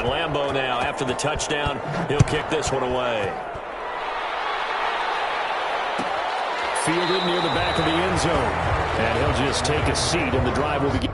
And Lambeau now, after the touchdown, he'll kick this one away. Fielded near the back of the end zone. And he'll just take a seat, and the drive will begin.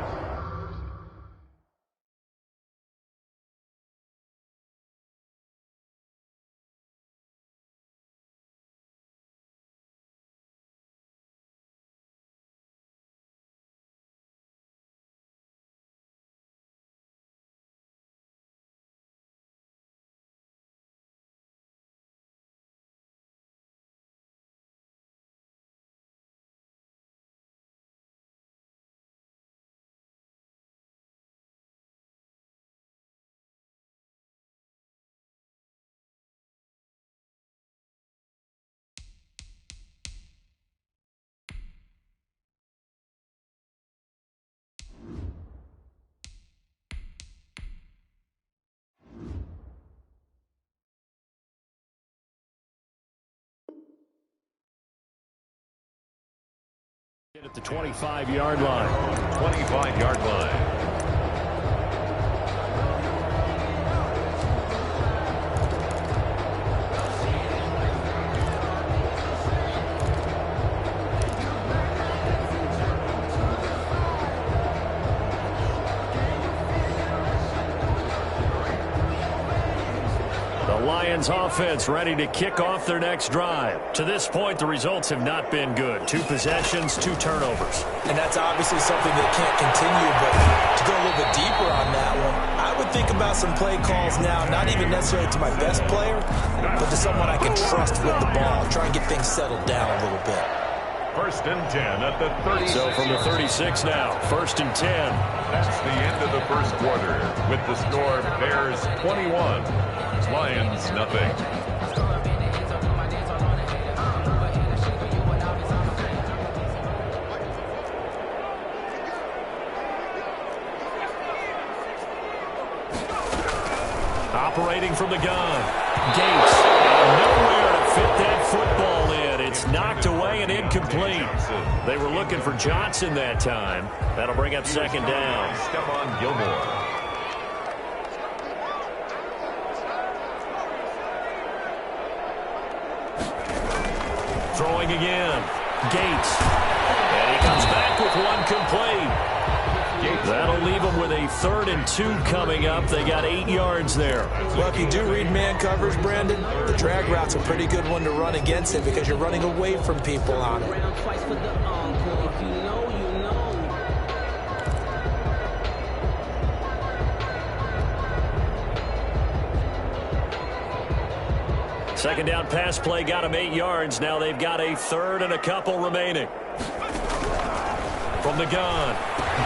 At the 25-yard line. 25-yard line. Lions offense ready to kick off their next drive. To this point, the results have not been good. 2 possessions, 2 turnovers. And that's obviously something that can't continue, but to go a little bit deeper on that one, I would think about some play calls now, not even necessarily to my best player, but to someone I can trust with the ball. Try and get things settled down a little bit. 1st and 10 at the 36. So from the 36 now, 1st and 10. That's the end of the first quarter with the score Bears 21, Lions nothing. Operating from the gun. Gates. Nowhere to fit that football in. It's knocked away and incomplete. They were looking for Johnson that time. That'll bring up 2nd down. Stephon Gilmore. Throwing again. Gates. And he comes back with one complete. That'll leave them with a 3rd and 2 coming up. They got 8 yards there. Well, if you do read man coverage, Brandon, the drag route's a pretty good one to run against it because you're running away from people on it. Second down pass play got him 8 yards. Now they've got a 3rd and a couple remaining. From the gun,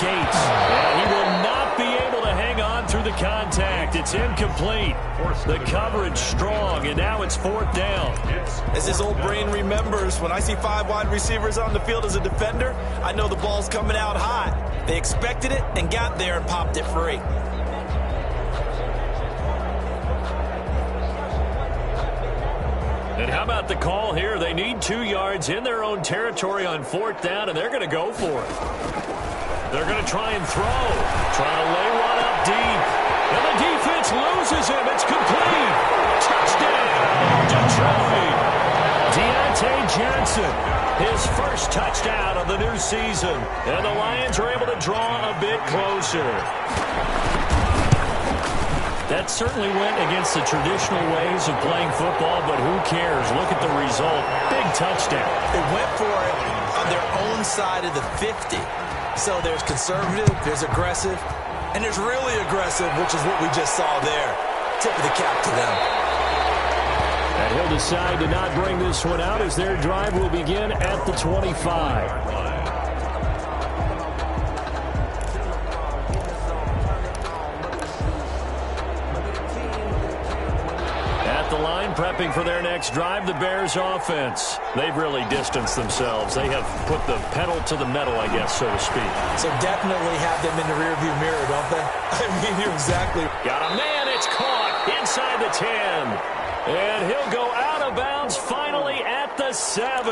Gates. And he will not be able to hang on through the contact. It's incomplete. The coverage strong, and now it's 4th down. As his old brain remembers, when I see 5 wide receivers on the field as a defender, I know the ball's coming out hot. They expected it and got there and popped it free. And how about the call here? They need 2 yards in their own territory on 4th down, and they're going to go for it. They're going to try and throw. Trying to lay one up deep. And the defense loses him. It's complete. Touchdown, Detroit. Deontay Johnson, his first touchdown of the new season. And the Lions are able to draw a bit closer. That certainly went against the traditional ways of playing football, but who cares? Look at the result. Big touchdown. They went for it on their own side of the 50. So there's conservative, there's aggressive, and there's really aggressive, which is what we just saw there. Tip of the cap to them. And he'll decide to not bring this one out as their drive will begin at the 25. Prepping for their next drive, the Bears offense. They've really distanced themselves. They have put the pedal to the metal, I guess, so to speak. So definitely have them in the rearview mirror, don't they? I mean, you're exactly. Got a man, it's caught inside the 10. And he'll go out of bounds finally at the 7.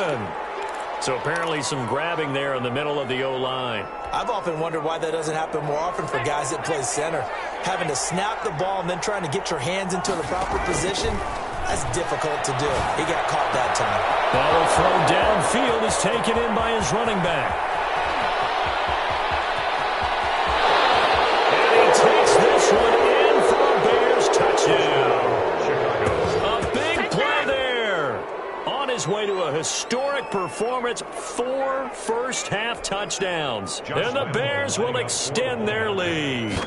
So apparently some grabbing there in the middle of the O-line. I've often wondered why that doesn't happen more often for guys that play center. Having to snap the ball and then trying to get your hands into the proper position, that's difficult to do. He got caught that time. Ball throw downfield is taken in by his running back. And he takes this one in for a Bears touchdown. A big play there. On his way to a historic performance, 4 first-half touchdowns. And the Bears will extend their lead.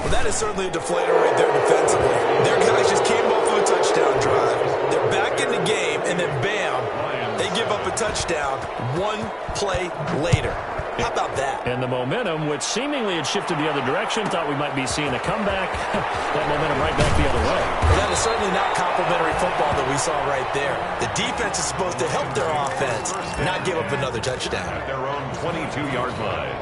Well, that is certainly a deflator right there defensively. Their guys just came off of a touchdown drive. They're back in the game, and then bam, they give up a touchdown 1 play later. How about that? And the momentum, which seemingly had shifted the other direction, thought we might be seeing a comeback. That momentum right back the other way. Well, that is certainly not complimentary football that we saw right there. The defense is supposed to help their offense, not give up another touchdown. At their own 22-yard line.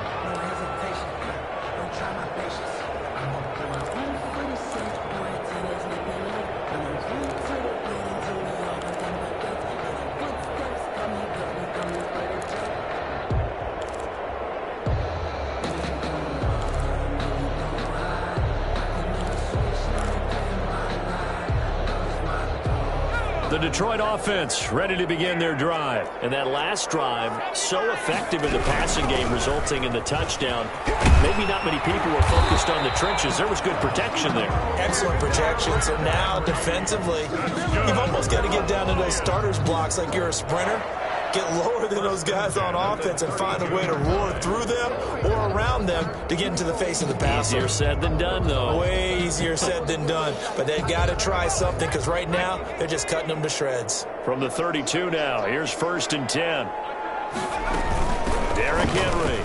The Detroit offense ready to begin their drive. And that last drive, so effective in the passing game, resulting in the touchdown. Maybe not many people were focused on the trenches. There was good protection there. Excellent protection. So now, defensively, you've almost got to get down to those starters blocks like you're a sprinter. Get lower than those guys on offense and find a way to roar through them or around them to get into the face of the passer. Easier said than done, though. Way easier said than done. But they've got to try something because right now they're just cutting them to shreds. From the 32 now, here's 1st and 10. Derrick Henry.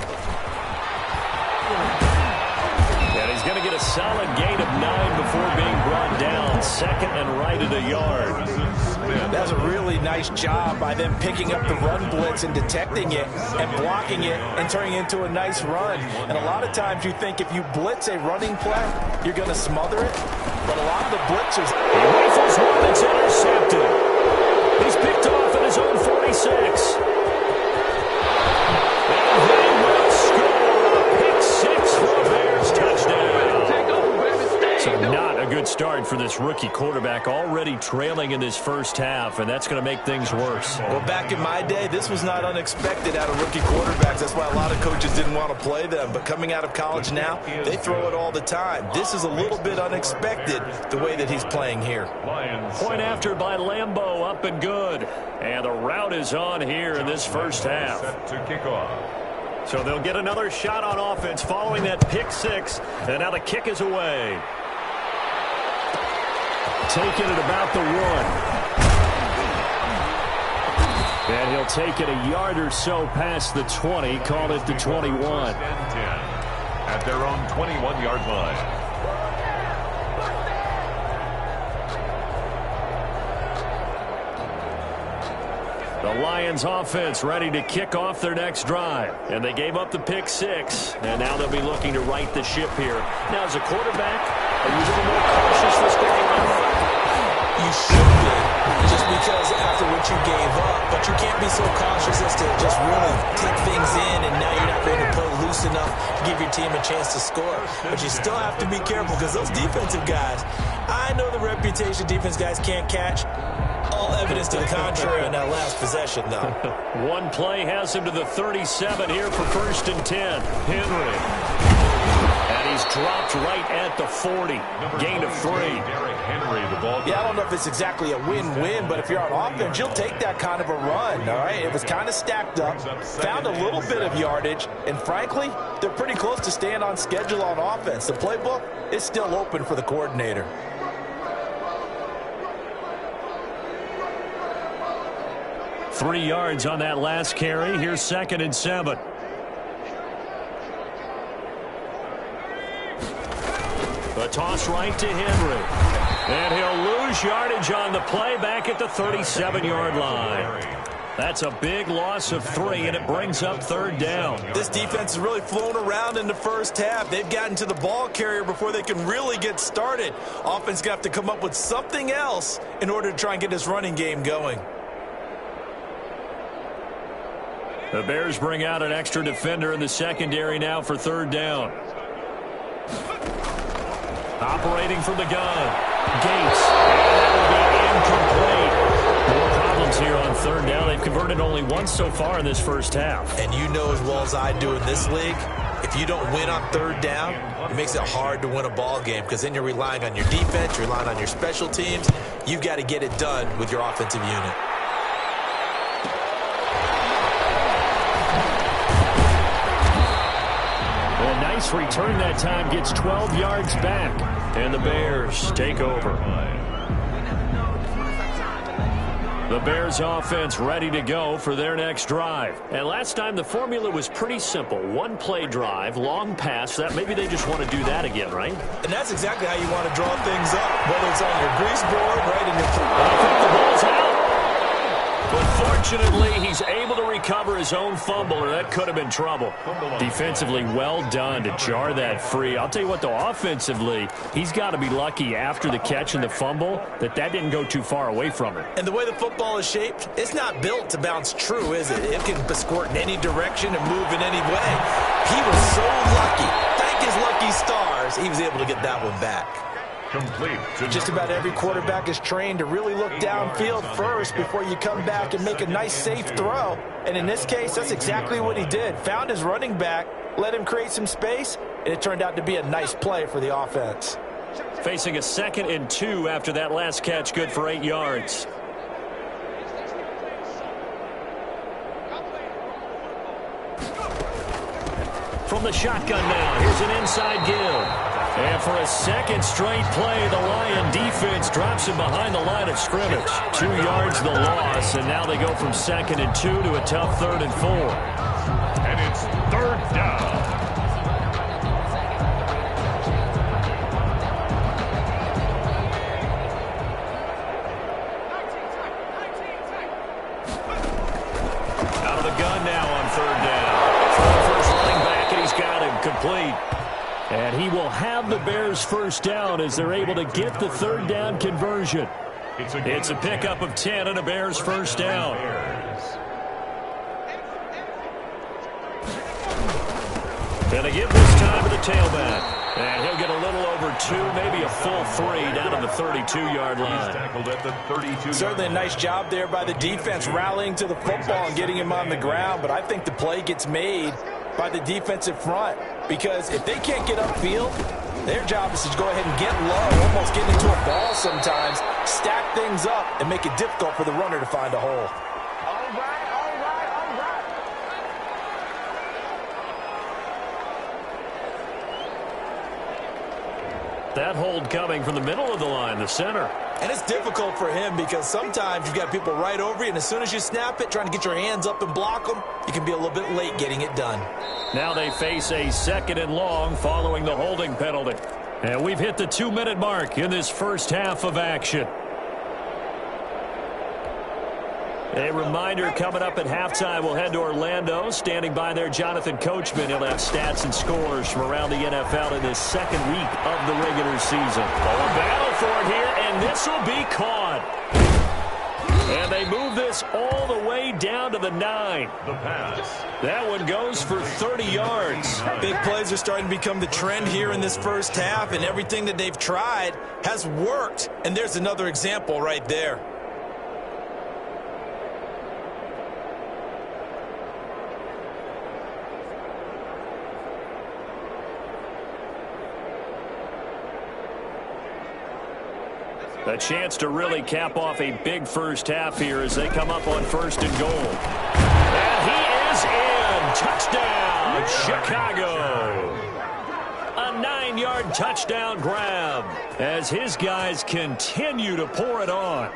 And he's going to get a solid gain of 9 before being brought down. 2nd and right at a yard. That was a really nice job by them picking up the run blitz and detecting it and blocking it and turning it into a nice run. And a lot of times you think if you blitz a running play, you're going to smother it. But a lot of the blitzers... He rifles one that's intercepted. He's picked off at his own 46. And they will score a pick 6 for a Bears touchdown. So not a good start for this rookie quarterback, already trailing in this first half, and that's going to make things worse. Well, back in my day, this was not unexpected out of rookie quarterbacks. That's why a lot of coaches didn't want to play them. But coming out of college now, they throw it all the time. This is a little bit unexpected, the way that he's playing here. Point after by Lambeau, up and good. And the route is on here in this first half. Set to kick off. So they'll get another shot on offense following that pick 6, and now the kick is away. Taken at about the 1. And he'll take it a yard or so past the 20, call it the 21. At their own 21-yard line. The Lions offense ready to kick off their next drive. And they gave up the pick 6. And now they'll be looking to right the ship here. Now, as a quarterback, are you a little more cautious this going on? You should be, just because after what you gave up. But you can't be so cautious as to just really take things in, and now you're not going to play loose enough to give your team a chance to score. But you still have to be careful because those defensive guys, I know the reputation defense guys can't catch. All evidence to the contrary on that last possession, though. One play has him to the 37 here for 1st and 10. Henry. And he's dropped right at the 40. Gain of 3. Henry, the ball. Yeah, I don't know if it's exactly a win-win, but if you're on offense, you'll take that kind of a run, all right? It was kind of stacked up, found a little bit of yardage, and frankly, they're pretty close to staying on schedule on offense. The playbook is still open for the coordinator. Three yards on that last carry. Here's 2nd and 7. The toss right to Henry. And he'll lose yardage on the play back at the 37-yard line. That's a big loss of 3, and it brings up 3rd down. This defense has really flown around in the first half. They've gotten to the ball carrier before they can really get started. Offense got to come up with something else in order to try and get this running game going. The Bears bring out an extra defender in the secondary now for third down. Operating from the gun, Gates. And that will be incomplete. More problems here on third down. They've converted only once so far in this first half. And you know as well as I do in this league, if you don't win on third down, it makes it hard to win a ball game because then you're relying on your defense, you're relying on your special teams. You've got to get it done with your offensive unit. Well, nice return that time. Gets 12 yards back. And the Bears take over. The Bears offense ready to go for their next drive. And last time the formula was pretty simple. One play drive, long pass. That maybe they just want to do that again, right? And that's exactly how you want to draw things up. Whether it's on your grease board, right in your... I think the ball's out. But fortunately, he's able to recover his own fumble, or that could have been trouble. Defensively, well done to jar that free. I'll tell you what, though, offensively, he's got to be lucky after the catch and the fumble that didn't go too far away from him. And the way the football is shaped, it's not built to bounce true, is it? It can squirt in any direction and move in any way. He was so lucky. Thank his lucky stars, he was able to get that one back. Complete. Just about every quarterback is trained to really look downfield first before you come back and make a nice, safe throw. And in this case, that's exactly what he did. Found his running back, let him create some space, and it turned out to be a nice play for the offense. Facing a 2nd and 2 after that last catch, good for 8 yards. From the shotgun now, here's an inside give. And for a second straight play, the Lion defense drops him behind the line of scrimmage. 2 yards the loss, and now they go from 2nd and 2 to a tough 3rd and 4. And it's third down. Out of the gun now on 3rd down. For the first running back, and he's got him complete. And he will have the Bears first down as they're able to get the 3rd down conversion. It's a pickup of 10 and a Bears first down. And they give this time to the tailback. And he'll get a little over 2, maybe a full 3 down to the 32-yard line. Tackled at the 32. Certainly a nice job there by the defense rallying to the football and getting him on the ground. But I think the play gets made by the defensive front, because if they can't get upfield, their job is to go ahead and get low, almost get into a ball sometimes, stack things up, and make it difficult for the runner to find a hole. That hold coming from the middle of the line, the center. And it's difficult for him because sometimes you've got people right over you, and as soon as you snap it, trying to get your hands up and block them, you can be a little bit late getting it done. Now they face a 2nd and long following the holding penalty. And we've hit the 2-minute mark in this first half of action. A reminder coming up at halftime, we'll head to Orlando. Standing by there, Jonathan Coachman. He'll have stats and scores from around the NFL in this 2nd week of the regular season. Oh, a battle for it here, and this will be caught. And they move this all the way down to the 9. The pass. That one goes for 30 yards. Big plays are starting to become the trend here in this first half, and everything that they've tried has worked. And there's another example right there. A chance to really cap off a big first half here as they come up on 1st and goal. And he is in. Touchdown, Chicago. A 9-yard touchdown grab as his guys continue to pour it on.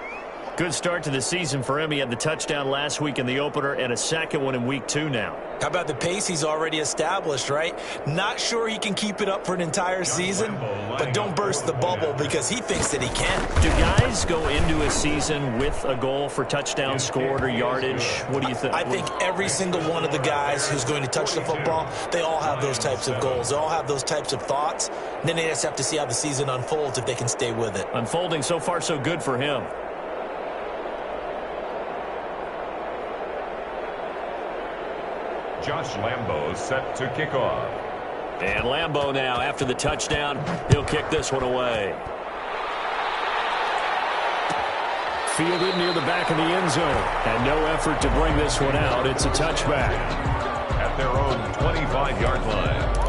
Good start to the season for him. He had the touchdown last week in the opener and a second one in week 2 now. How about the pace he's already established, right? Not sure he can keep it up for an entire season, but don't burst the bubble because he thinks that he can. Do guys go into a season with a goal for touchdown scored or yardage? What do you think? I think every single one of the guys who's going to touch the football, they all have those types of goals. They all have those types of thoughts. And then they just have to see how the season unfolds if they can stay with it. Unfolding so far so good for him. Josh Lambo set to kick off. And Lambo now, after the touchdown, he'll kick this one away. Fielded near the back of the end zone. And no effort to bring this one out. It's a touchback. At their own 25-yard line.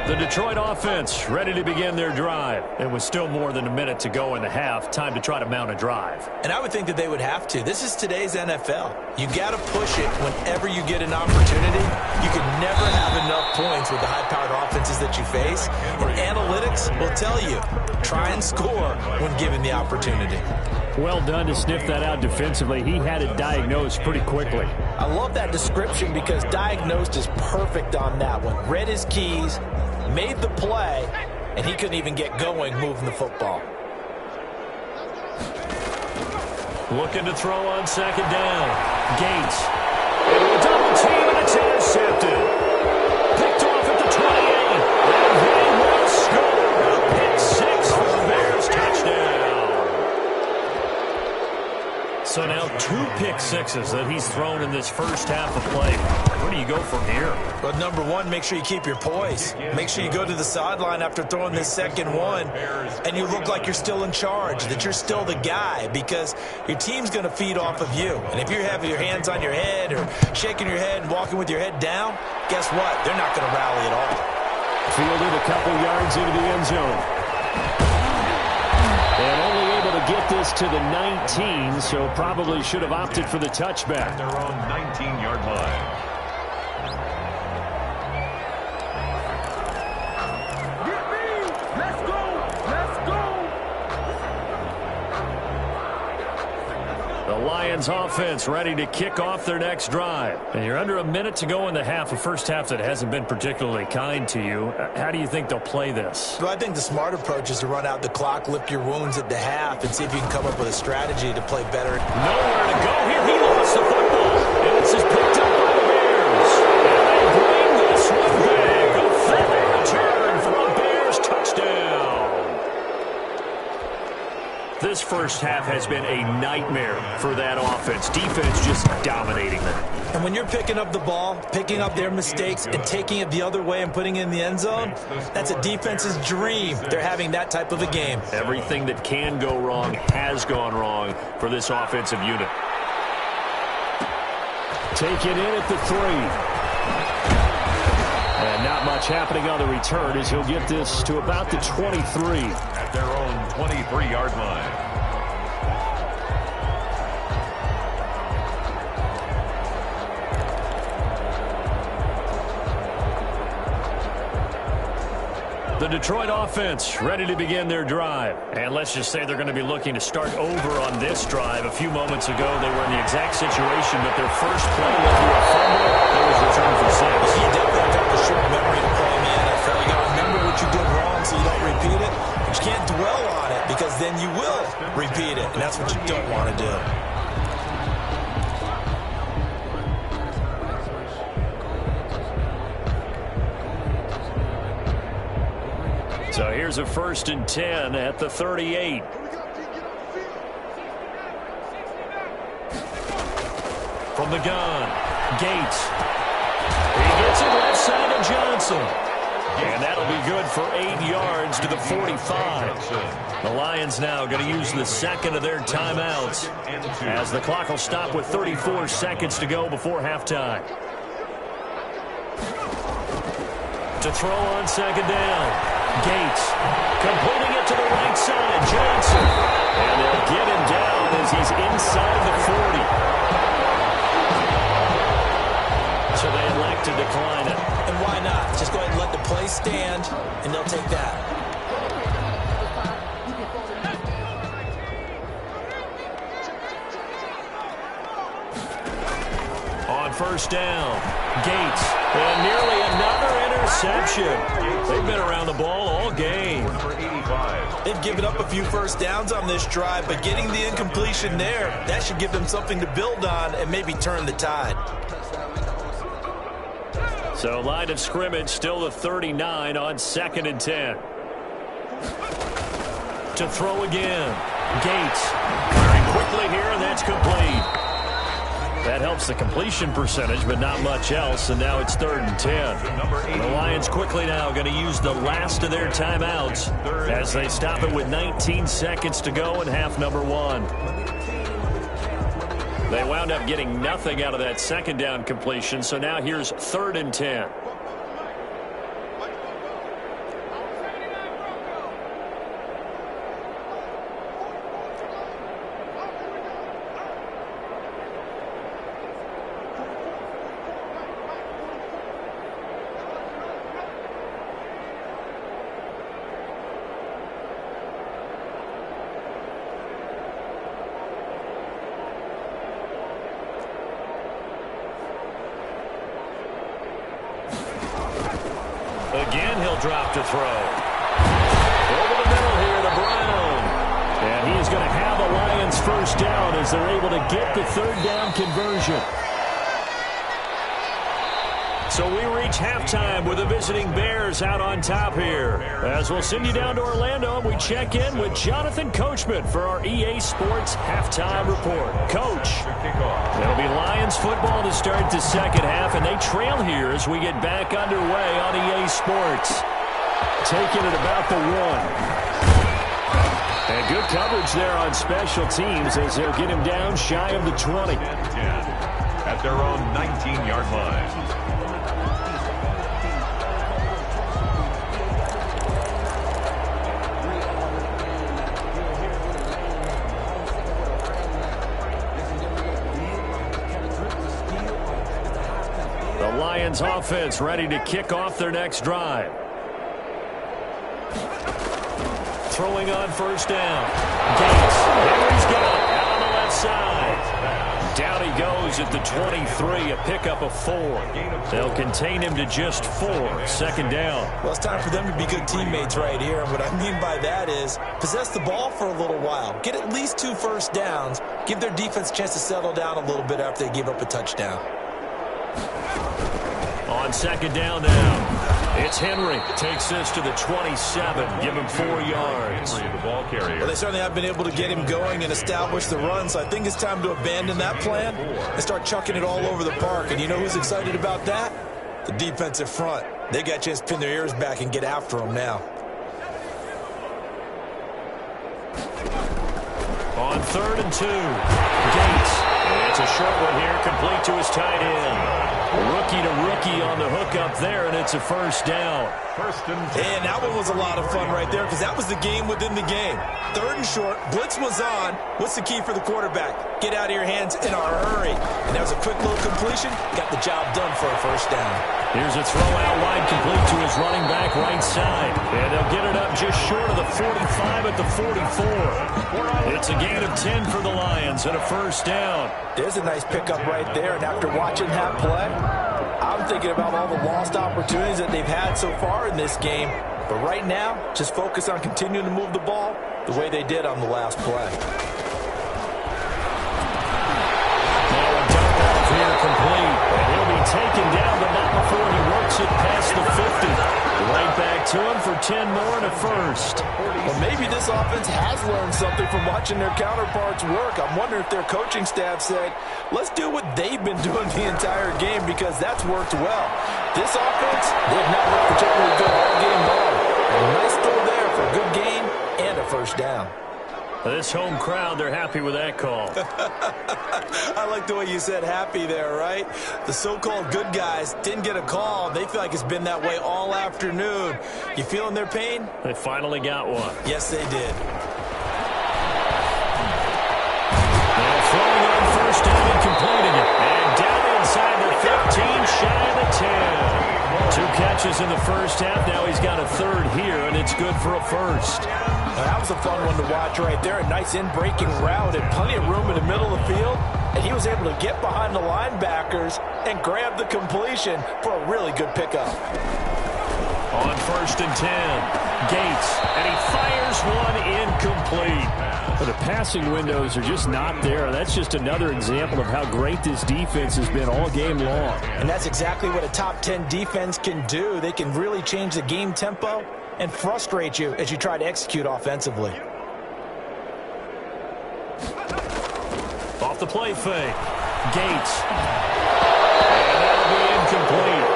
The Detroit offense ready to begin their drive. It was still more than a minute to go in the half. Time to try to mount a drive. And I would think that they would have to. This is today's NFL. You got to push it whenever you get an opportunity. You can never have enough points with the high-powered offenses that you face. And analytics will tell you, try and score when given the opportunity. Well done to sniff that out defensively. He had it diagnosed pretty quickly. I love that description because diagnosed is perfect on that one. Read his keys, made the play, and he couldn't even get going moving the football. Looking to throw on second down. Gates. And a double team, and it's intercepted. Picked off at the 28. And they will score. A pick six for the Bears. Touchdown. So now 2 pick sixes that he's thrown in this first half of play. Where do you go from here? But number one, make sure you keep your poise. Make sure you go to the sideline after throwing this second one, and you look like you're still in charge, that you're still the guy, because your team's going to feed off of you. And if you're having your hands on your head or shaking your head and walking with your head down, guess what? They're not going to rally at all. Fielded a couple yards into the end zone. And only able to get this to the 19, so probably should have opted for the touchback. Their own 19-yard line. The Lions offense ready to kick off their next drive. And you're under a minute to go in the half, a first half that hasn't been particularly kind to you. How do you think they'll play this? Well, I think the smart approach is to run out the clock, lick your wounds at the half, and see if you can come up with a strategy to play better. Nowhere to go here. He lost the football. And this is picked up by the Bears. And they bring this one back. A fumble return for a Bears touchdown. This first half has been a nightmare for that offense. Defense just dominating them. And when you're picking up the ball, picking up their mistakes, and taking it the other way and putting it in the end zone, that's a defense's dream. They're having that type of a game. Everything that can go wrong has gone wrong for this offensive unit. Take it in at the 3. And not much happening on the return as he'll get this to about the 23. At their own 23-yard line. The Detroit offense ready to begin their drive. And let's just say they're going to be looking to start over on this drive. A few moments ago, they were in the exact situation, but their first play led to a fumble. It was returned for 6. You definitely got the short memory to play in the NFL. You got to remember what you did wrong so you don't repeat it. But you can't dwell on it because then you will repeat it, and that's what you don't want to do. So here's a 1st and 10 at the 38. From the gun, Gates. He gets it left side to Johnson. And that'll be good for 8 yards to the 45. The Lions now going to use the second of their timeouts as the clock will stop with 34 seconds to go before halftime. To throw on second down. Gates completing it to the right side. Johnson. And they'll get him down as he's inside the 40. So they elect to decline it. And why not? Just go ahead and let the play stand, and they'll take that. On first down, Gates. And nearly another interception. They've been around the ball all game. They've given up a few first downs on this drive, but getting the incompletion there, that should give them something to build on and maybe turn the tide. So line of scrimmage still the 39 on 2nd and 10. To throw again. Gates firing quickly here, and that's complete. That helps the completion percentage, but not much else, and now it's 3rd and 10. The Lions quickly now going to use the last of their timeouts as they stop it with 19 seconds to go in half number 1. They wound up getting nothing out of that second down completion, so now here's 3rd and 10. Again, he'll drop to throw. Over the middle here to Brown. And he's going to have the Lions first down as they're able to get the 3rd down conversion. So we reach halftime with the visiting Bears out on top here. As we'll send you down to Orlando, we check in with Jonathan Coachman for our EA Sports Halftime Report. Coach, it'll be Lions football to start the second half, and they trail here as we get back underway on EA Sports. Taking it about the 1. And good coverage there on special teams as they'll get him down shy of the 20. At their own 19-yard line. Lions offense ready to kick off their next drive. Throwing on first down. Gates. Henry's got it out on the left side. Down he goes at the 23, a pickup of 4. They'll contain him to just 4. 2nd down. Well, it's time for them to be good teammates right here. And what I mean by that is possess the ball for a little while. Get at least 2 first downs. Give their defense a chance to settle down a little bit after they give up a touchdown. On 2nd down now, it's Henry. Takes this to the 27. Give him 4 yards. The ball carrier. Well, they certainly have been able to get him going and establish the run, so I think it's time to abandon that plan and start chucking it all over the park. And you know who's excited about that? The defensive front. They got a chance to pin their ears back and get after him now. On 3rd and 2, Gates. It's a short one here, complete to his tight end. Rookie to rookie on the hook up there, and it's a first down. And that one was a lot of fun right there because that was the game within the game. 3rd and short, blitz was on. What's the key for the quarterback? Get out of your hands in a hurry. And that was a quick little completion. Got the job done for a first down. Here's a throw out wide, complete to his running back right side. And they'll get it up just short of the 45 at the 44. It's a gain of 10 for the Lions and a first down. There's a nice pickup right there. And after watching that play, I'm thinking about all the lost opportunities that they've had so far in this game. But right now, just focus on continuing to move the ball the way they did on the last play. Now a dump off here complete. And he'll be taken down, but not before he works it past the 50. Right back to him for 10 more and a first. Well, maybe this offense has learned something from watching their counterparts work. I'm wondering if their coaching staff said, let's do what they've been doing the entire game because that's worked well. This offense, they've not looked particularly good all game long. A nice throw there for a good gain and a first down. This home crowd, they're happy with that call. I like the way you said happy there, right? The so-called good guys didn't get a call. They feel like it's been that way all afternoon. You feeling their pain? They finally got one. Yes, they did. Now throwing on first down and completing it. And down inside the 15, shy of the 10. 2 catches in the first half. Now he's got a 3rd here, and it's good for a first. That was a fun one to watch right there. A nice in-breaking route and plenty of room in the middle of the field. And he was able to get behind the linebackers and grab the completion for a really good pickup. On 1st and 10, Gates, and he fires one incomplete. The passing windows are just not there. That's just another example of how great this defense has been all game long. And that's exactly what a top 10 defense can do. They can really change the game tempo and frustrate you as you try to execute offensively. Off the play fake. Gates. And that'll be incomplete.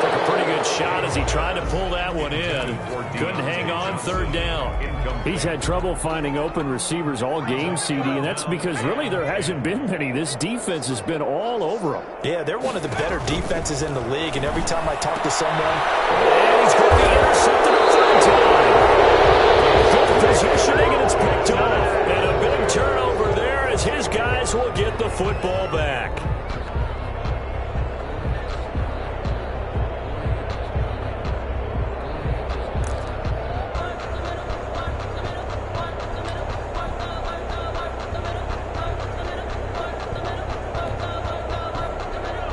Took a pretty good shot as he tried to pull that one in. Couldn't hang on third down. He's had trouble finding open receivers all game, CD, and that's because really there hasn't been many. This defense has been all over them. Yeah, they're one of the better defenses in the league, and every time I talk to someone, and he's going to get intercepted a third time. Good positioning, and it's picked up. And a big turnover there as his guys will get the football back.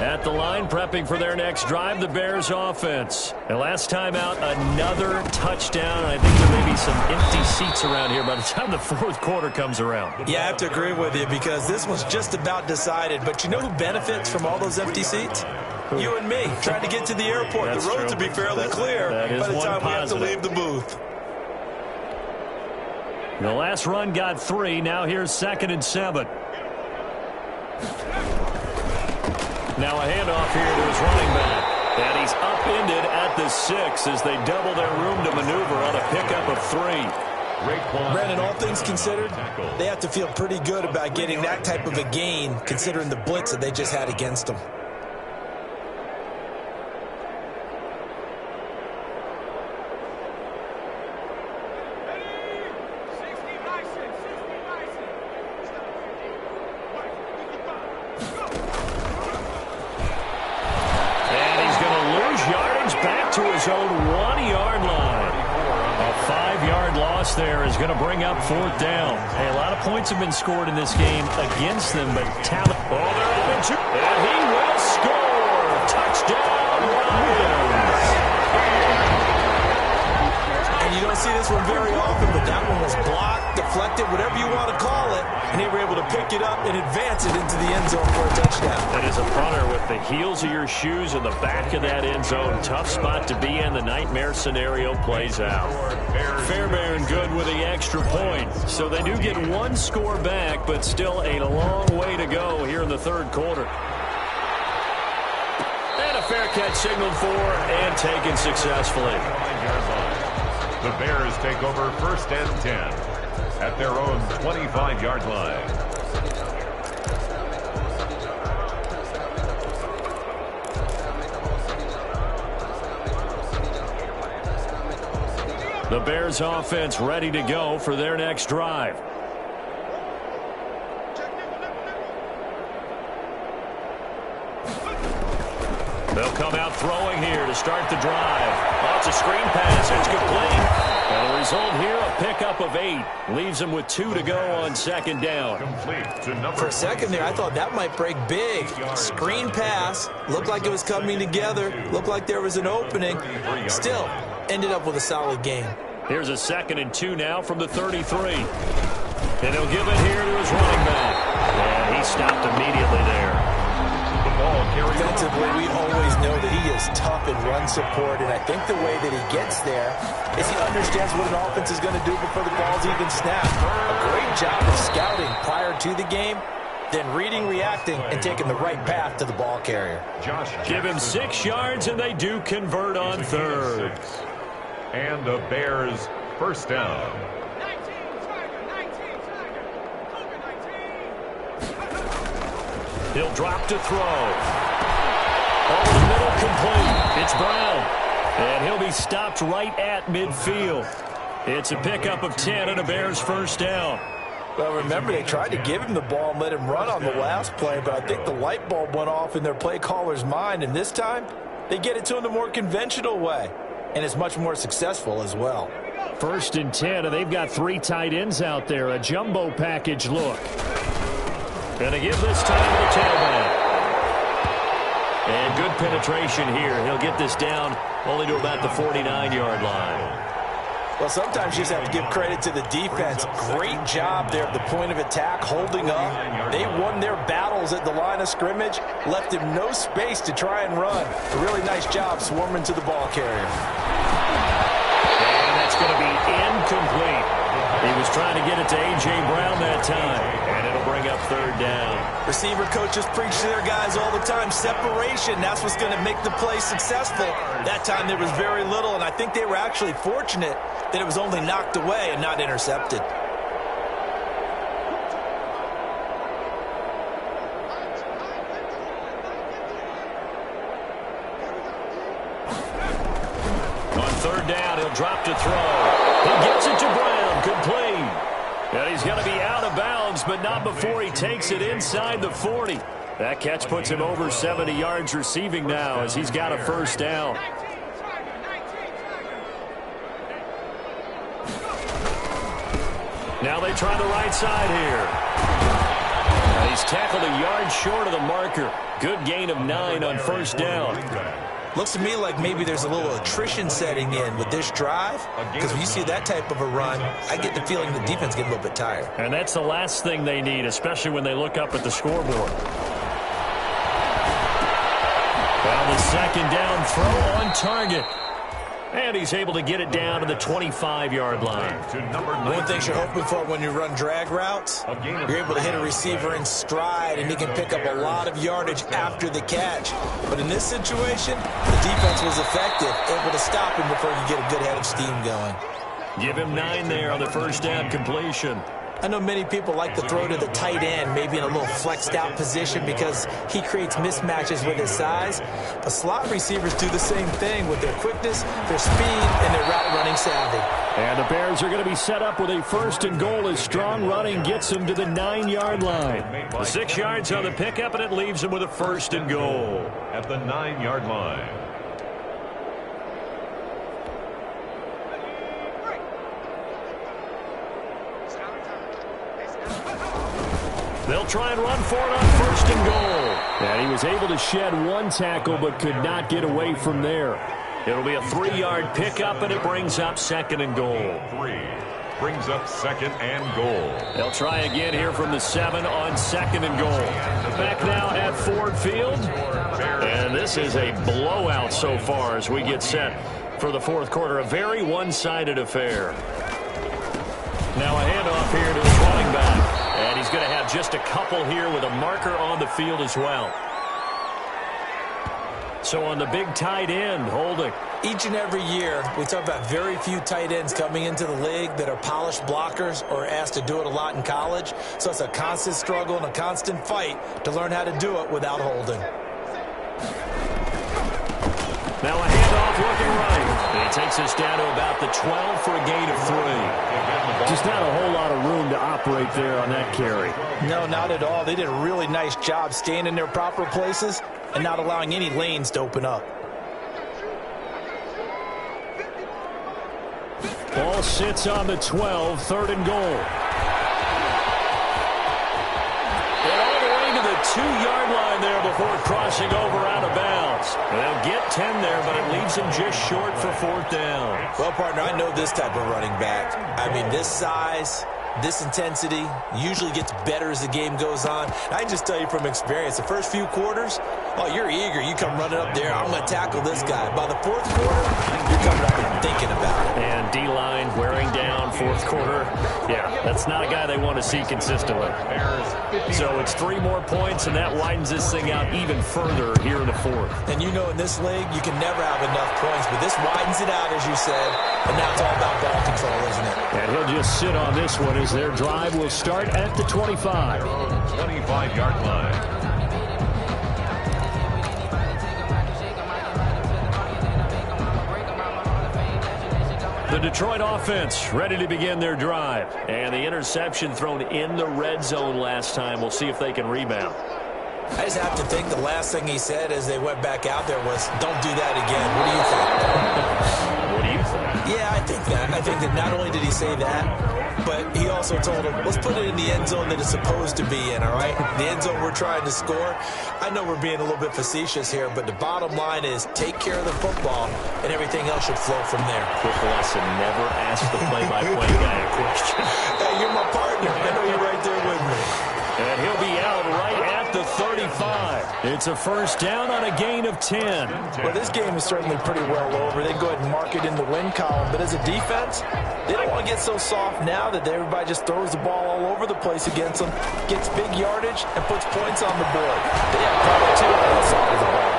At the line, prepping for their next drive, the Bears offense. And last time out, another touchdown. I think there may be some empty seats around here by the time the fourth quarter comes around. Yeah, I have to agree with you because this was just about decided. But you know who benefits from all those empty seats? You and me, trying to get to the airport. That's the roads true. will be fairly clear by the time we have to leave the booth. The last run got 3. Now here's 2nd and 7. Now a handoff here to his running back. And he's upended at the 6 as they double their room to maneuver on a pickup of 3. Brandon, all things considered, they have to feel pretty good about getting that type of a gain considering the blitz that they just had against them. To his own 1-yard line. A 5-yard loss there is going to bring up 4th down. Hey, a lot of points have been scored in this game against them, but talent. Oh, they're up in 2. And he will score. Touchdown, Lions. And you don't see this one very often, but that one was blocked, deflected, whatever you want to call it, and they were able to pick it up and advance it into the end zone for a touchdown. That is a punter with the heels of your shoes in the back of that end zone. Tough spot to be in. The nightmare scenario plays out. Fairbairn good with the extra point. So they do get 1 score back, but still a long way to go here in the third quarter. And a fair catch signaled for and taken successfully. The Bears take over 1st and 10 at their own 25-yard line. The Bears offense ready to go for their next drive. They'll come out throwing here to start the drive. Lots of screen pass. It's complete. And the result here, a pickup of 8. Leaves them with 2 to go on 2nd down. For a second there, I thought that might break big. Screen pass. Looked like it was coming together. Looked like there was an opening. Still, ended up with a solid game. Here's a 2nd and 2 now from the 33. And he'll give it here to his running back. And he stopped immediately there. Defensively, we always know that he is tough in run support, and I think the way that he gets there is he understands what an offense is going to do before the ball's even snapped. A great job of scouting prior to the game, then reading, reacting, and taking the right path to the ball carrier. Give him 6 yards, and they do convert on 3rd. And the Bears 1st down. He'll drop to throw. Over the middle, complete. It's Brown. And he'll be stopped right at midfield. It's a pickup of 10 and a Bears 1st down. Well, remember, they tried to give him the ball and let him run on the last play, but I think the light bulb went off in their play caller's mind, and this time they get it to him the more conventional way, and it's much more successful as well. 1st and 10, and they've got 3 tight ends out there. A jumbo package look. Going to give this time to the tailback. And good penetration here. He'll get this down only to about the 49-yard line. Well, sometimes you just have to give credit to the defense. Great job there at the point of attack, holding up. They won their battles at the line of scrimmage, left him no space to try and run. A really nice job swarming to the ball carrier. And that's going to be incomplete. He was trying to get it to A.J. Brown that time. And That'll bring up third down. Receiver coaches preach to their guys all the time. Separation, that's what's going to make the play successful. That time there was very little, and I think they were actually fortunate that it was only knocked away and not intercepted. On third down, he'll drop to throw. He gets it to Brown, complete. And he's going to be out of bounds, but not before he takes it inside the 40. That catch puts him over 70 yards receiving now as he's got a first down. Now they try the right side here. He's tackled a yard short of the marker. Good gain of 9 on first down. Looks to me like maybe there's a little attrition setting in with this drive, because when you see that type of a run, I get the feeling the defense get a little bit tired. And that's the last thing they need, especially when they look up at the scoreboard. Well, the second down throw on target. And he's able to get it down to the 25-yard line. One thing you're hoping for when you run drag routes, you're able to hit a receiver in stride, and he can pick up a lot of yardage after the catch. But in this situation, the defense was effective, able to stop him before he could get a good head of steam going. Give him 9 there on the first down completion. I know many people like to throw to the tight end, maybe in a little flexed out position because he creates mismatches with his size. But slot receivers do the same thing with their quickness, their speed, and their route running savvy. And the Bears are going to be set up with a first and goal as strong running gets them to the 9-yard line. 6 yards on the pickup, and it leaves them with a first and goal. At the 9-yard line. They'll try and run for it on first and goal. And he was able to shed one tackle but could not get away from there. It'll be a 3-yard pickup, and it brings up second and goal. 3 brings up second and goal. They'll try again here from the 7 on second and goal. Back now at Ford Field. And this is a blowout so far as we get set for the fourth quarter. A very one-sided affair. Now a handoff here to his running back. And he's going to have just a couple here with a marker on the field as well. So on the big tight end, holding. Each and every year, we talk about very few tight ends coming into the league that are polished blockers or asked to do it a lot in college. So it's a constant struggle and a constant fight to learn how to do it without holding. Now a handoff looking right. And he takes us down to about the 12 for a gain of 3. Just not a whole lot of room to operate there on that carry. No, not at all. They did a really nice job staying in their proper places and not allowing any lanes to open up. Ball sits on the 12, third and goal. And all the way to the 2-yard line there before crossing over out of bounds. They'll get 10 there, but it leaves them just short for fourth down. Well, partner, I know this type of running back. I mean, this size, this intensity usually gets better as the game goes on. I just tell you from experience, the first few quarters, oh, you're eager. You come running up there. I'm going to tackle this guy. By the fourth quarter, you're coming up and thinking about it. And D-line wearing down fourth quarter. Yeah, that's not a guy they want to see consistently. So it's 3 more points, and that widens this thing out even further here in the fourth. And you know in this league, you can never have enough points, but this widens it out, as you said, and now it's all about ball control, isn't it? And he'll just sit on this one as their drive will start at the 25. 25-yard line. The Detroit offense ready to begin their drive. And the interception thrown in the red zone last time. We'll see if they can rebound. I just have to think the last thing he said as they went back out there was, don't do that again. What do you think? What do you think? Yeah, I think that. I think that not only did he say that, but he also told him, let's put it in the end zone that it's supposed to be in, all right? The end zone we're trying to score. I know we're being a little bit facetious here, but the bottom line is take care of the football, and everything else should flow from there. Quick lesson, never ask the play-by-play guy a question. Hey, you're my partner. I know you're right there with me. And he'll be out right at the 35. 5. It's a first down on a gain of 10. Well, this game is certainly pretty well over. They go ahead and mark it in the win column. But as a defense, they don't want to get so soft now that everybody just throws the ball all over the place against them, gets big yardage, and puts points on the board. They have probably 2 on that side of the ball.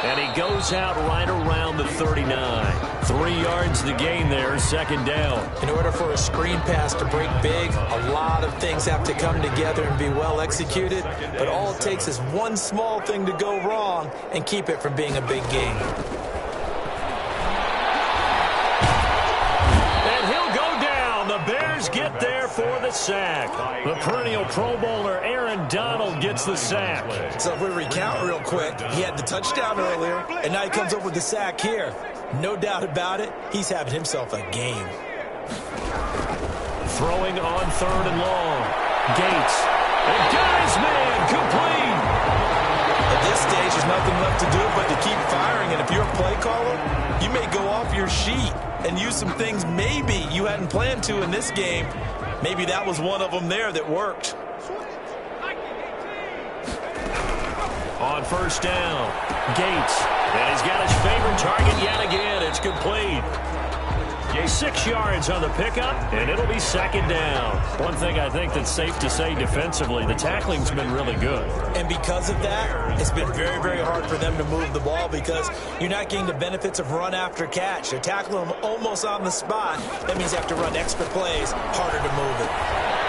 And he goes out right around the 39. 3 yards to gain there, second down. In order for a screen pass to break big, a lot of things have to come together and be well executed. But all it takes is one small thing to go wrong and keep it from being a big game. And he'll go down. The Bears get there for the sack. The perennial Pro Bowler Aaron Donald gets the sack. So if we recount real quick, he had the touchdown earlier, and now he comes up with the sack here. No doubt about it, he's having himself a game. Throwing on 3rd and long. Gates. And got his man complete. At this stage, there's nothing left to do but to keep firing. And if you're a play caller, you may go off your sheet and use some things maybe you hadn't planned to in this game. Maybe that was one of them there that worked. On first down, Gates. And he's got his favorite target yet again. It's complete. 6 yards on the pickup, and it'll be second down. One thing I think that's safe to say defensively, the tackling's been really good. And because of that, it's been very, very hard for them to move the ball because you're not getting the benefits of run after catch. They're tackling them almost on the spot. That means they have to run extra plays, harder to move it.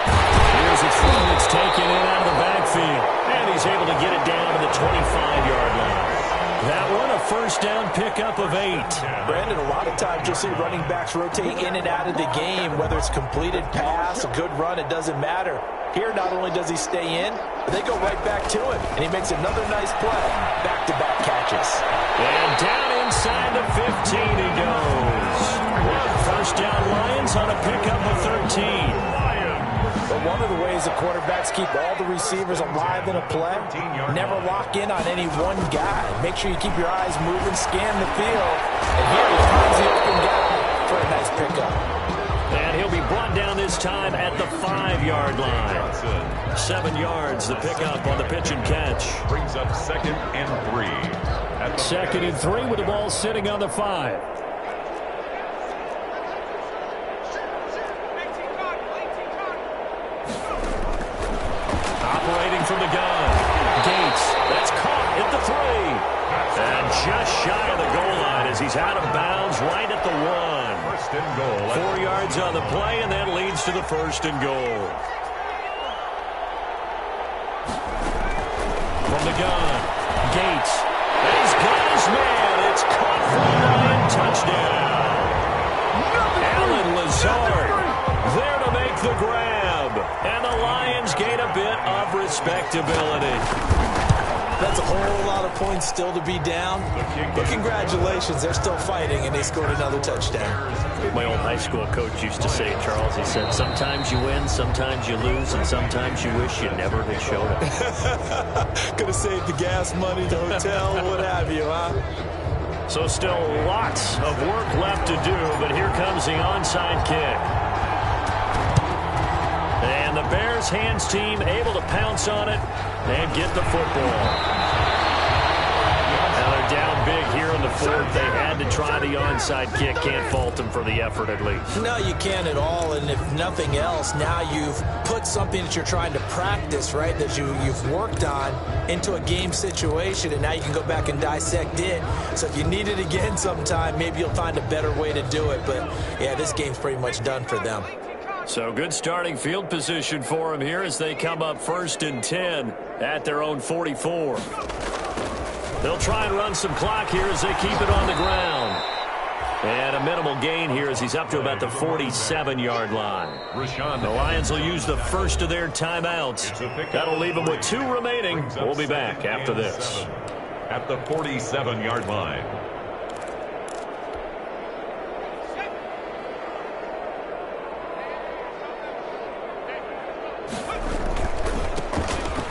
Here's a throw that's taken in out of the backfield, and he's able to get it down to the 25-yard line. That one, a first down pickup of 8. Brandon, a lot of times you'll see running backs rotate in and out of the game, whether it's completed pass, a good run, it doesn't matter. Here, not only does he stay in, but they go right back to him, and he makes another nice play. Back-to-back catches. And down inside the 15 he goes. First down Lions on a pickup of 13. But one of the ways the quarterbacks keep all the receivers alive in a play, never lock in on any one guy. Make sure you keep your eyes moving, scan the field, and here he finds the open guy for a nice pickup. And he'll be brought down this time at the 5-yard line. 7 yards, the pickup on the pitch and catch. Brings up 2nd and 3. 2nd and 3 with the ball sitting on the 5. Operating from the gun. Gates. That's caught at the 3. And just shy of the goal line as he's out of bounds right at the 1. First and goal. 4 yards on the play, and that leads to the first and goal. From the gun. Gates. And he's got his man. It's caught for a Lion touchdown. Alan Lazard there to make the grab. And the Lions gain a bit of respectability. That's a whole lot of points still to be down. But congratulations, they're still fighting, and they scored another touchdown. My old high school coach used to say, Charles, he said, sometimes you win, sometimes you lose, and sometimes you wish you never had showed up. Could have saved the gas money, the hotel, what have you, huh? So still lots of work left to do, but here comes the onside kick. And the Bears hands team able to pounce on it and get the football. Now they're down big here in the 4th. They had to try the onside kick. Can't fault them for the effort at least. No, you can't at all. And if nothing else, now you've put something that you're trying to practice, right, that you've worked on into a game situation, and now you can go back and dissect it. So if you need it again sometime, maybe you'll find a better way to do it. But, yeah, this game's pretty much done for them. So good starting field position for them here as they come up 1st and 10 at their own 44. They'll try and run some clock here as they keep it on the ground. And a minimal gain here as he's up to about the 47-yard line. The Lions will use the first of their timeouts. That'll leave them with 2 remaining. We'll be back after this. At the 47-yard line.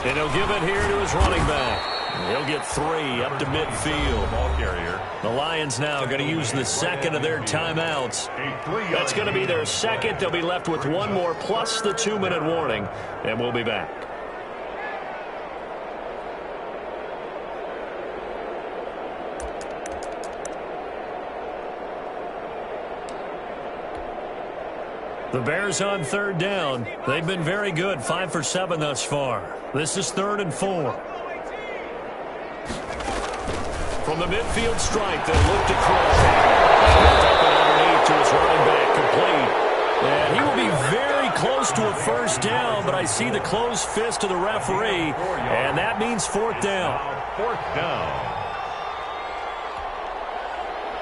And he'll give it here to his running back. He'll get 3 up to midfield. Ball carrier. The Lions now going to use the second of their timeouts. That's going to be their second. They'll be left with 1 more plus the 2-minute warning. And we'll be back. The Bears on third down. They've been very good, 5 for 7 thus far. This is 3rd and 4. From the midfield strike, they'll look to throw. Picked up and underneath to his running back, complete. And he will be very close to a first down, but I see the closed fist of the referee, and that means 4th down. 4th down.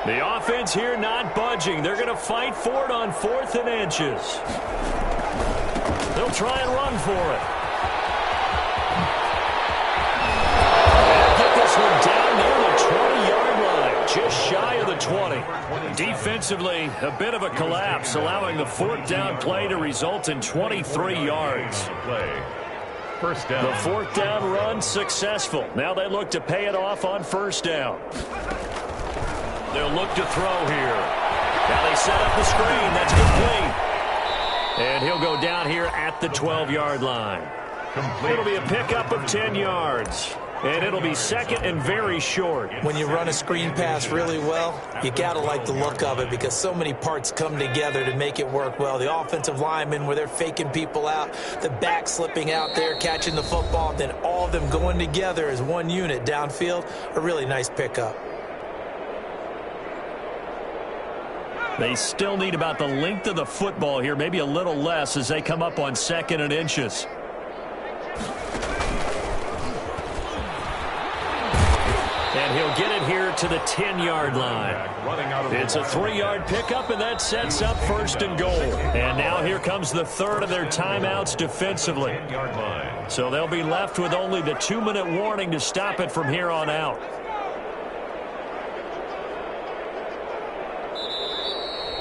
The offense here not budging. They're going to fight for it on 4th and inches. They'll try and run for it. They'll get this one down near the 20-yard line, just shy of the 20. Defensively, a bit of a collapse, allowing the 4th down play to result in 23 yards. First down. The 4th down run successful. Now they look to pay it off on 1st down. They'll look to throw here. Now they set up the screen. That's complete. And he'll go down here at the 12-yard line. Complete. It'll be a pickup of 10 yards. And it'll be 2nd and very short. When you run a screen pass really well, you got to like the look of it because so many parts come together to make it work well. The offensive linemen, where they're faking people out, the back slipping out there, catching the football, then all of them going together as one unit downfield, a really nice pickup. They still need about the length of the football here, maybe a little less as they come up on 2nd and inches. And he'll get it here to the 10-yard line. It's a 3-yard pickup, and that sets up 1st and goal. And now here comes the 3rd of their timeouts defensively. So they'll be left with only the 2-minute warning to stop it from here on out.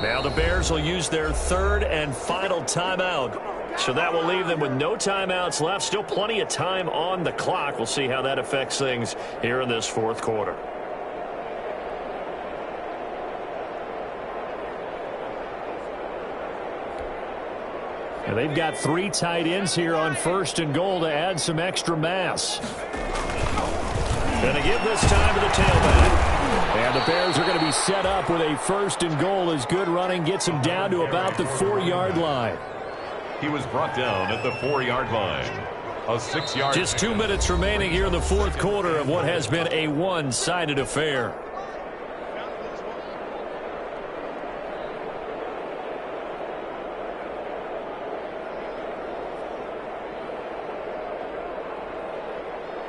Now the Bears will use their 3rd and final timeout. So that will leave them with no timeouts left. Still plenty of time on the clock. We'll see how that affects things here in this 4th quarter. And they've got 3 tight ends here on 1st and goal to add some extra mass. Going to give this time to the tailback. And the Bears are going to be set up with a 1st and goal as good running gets them down to about the 4-yard line. He was brought down at the 4-yard line. A 6-yard. Just 2 minutes remaining here in the 4th quarter of what has been a one-sided affair.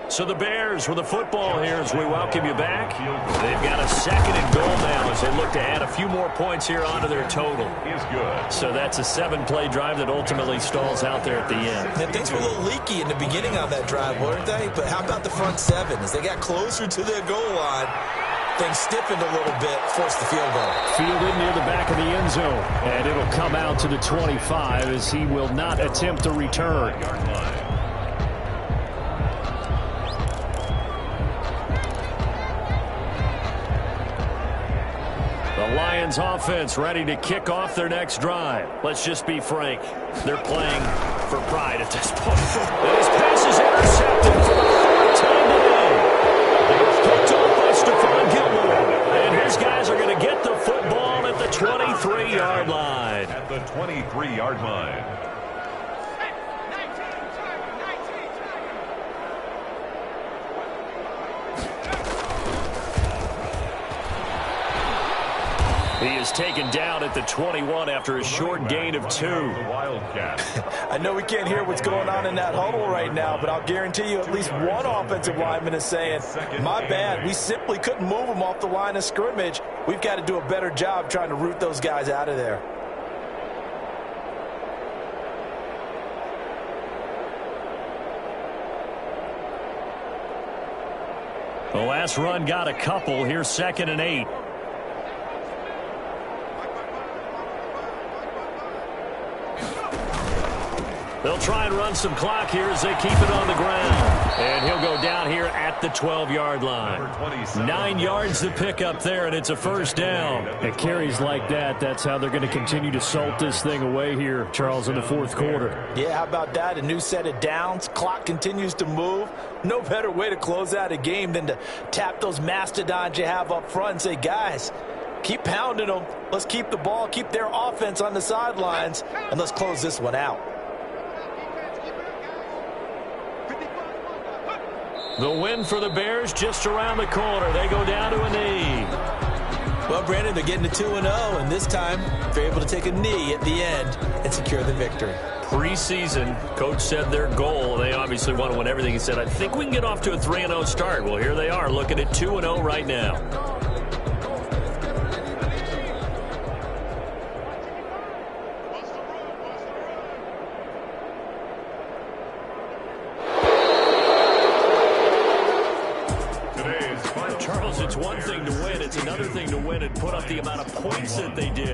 So the Bears with the football here as we welcome you back. They've got a 2nd and goal now as they look to add a few more points here onto their total. Is good. So that's a 7-play drive that ultimately stalls out there at the end. And things were a little leaky in the beginning on that drive, weren't they? But how about the front 7? As they got closer to their goal line, things stiffened a little bit, forced the field goal. Fielded near the back of the end zone. And it'll come out to the 25 as he will not attempt to return. The Lions offense ready to kick off their next drive. Let's just be frank. They're playing for pride at this point. And his pass is intercepted for the 3rd time today. It's picked off by Stephon Gilmore. And his guys are going to get the football at the 23-yard line. At the 23-yard line. He is taken down at the 21 after a short gain of 2. I know we can't hear what's going on in that huddle right now, but I'll guarantee you at least one offensive lineman is saying, my bad, we simply couldn't move them off the line of scrimmage. We've got to do a better job trying to root those guys out of there. The last run got a couple. Here's 2nd and 8. They'll try and run some clock here as they keep it on the ground. And he'll go down here at the 12-yard line. 9 yards to pick up there, and it's a 1st down. It carries like that. That's how they're going to continue to salt this thing away here, Charles, in the 4th quarter. Yeah, how about that? A new set of downs. Clock continues to move. No better way to close out a game than to tap those mastodons you have up front and say, guys, Keep pounding them. Let's keep the ball, keep their offense on the sidelines, and let's close this one out. The win for the Bears just around the corner. They go down to a knee. Well, Brandon, they're getting to 2-0, and this time they're able to take a knee at the end and secure the victory. Preseason, coach said their goal, they obviously want to win everything. He said, I think we can get off to a 3-0 start. Well, here they are looking at 2-0 right now. Charles, it's one thing to win. It's another thing to win and put up the amount of points that they did.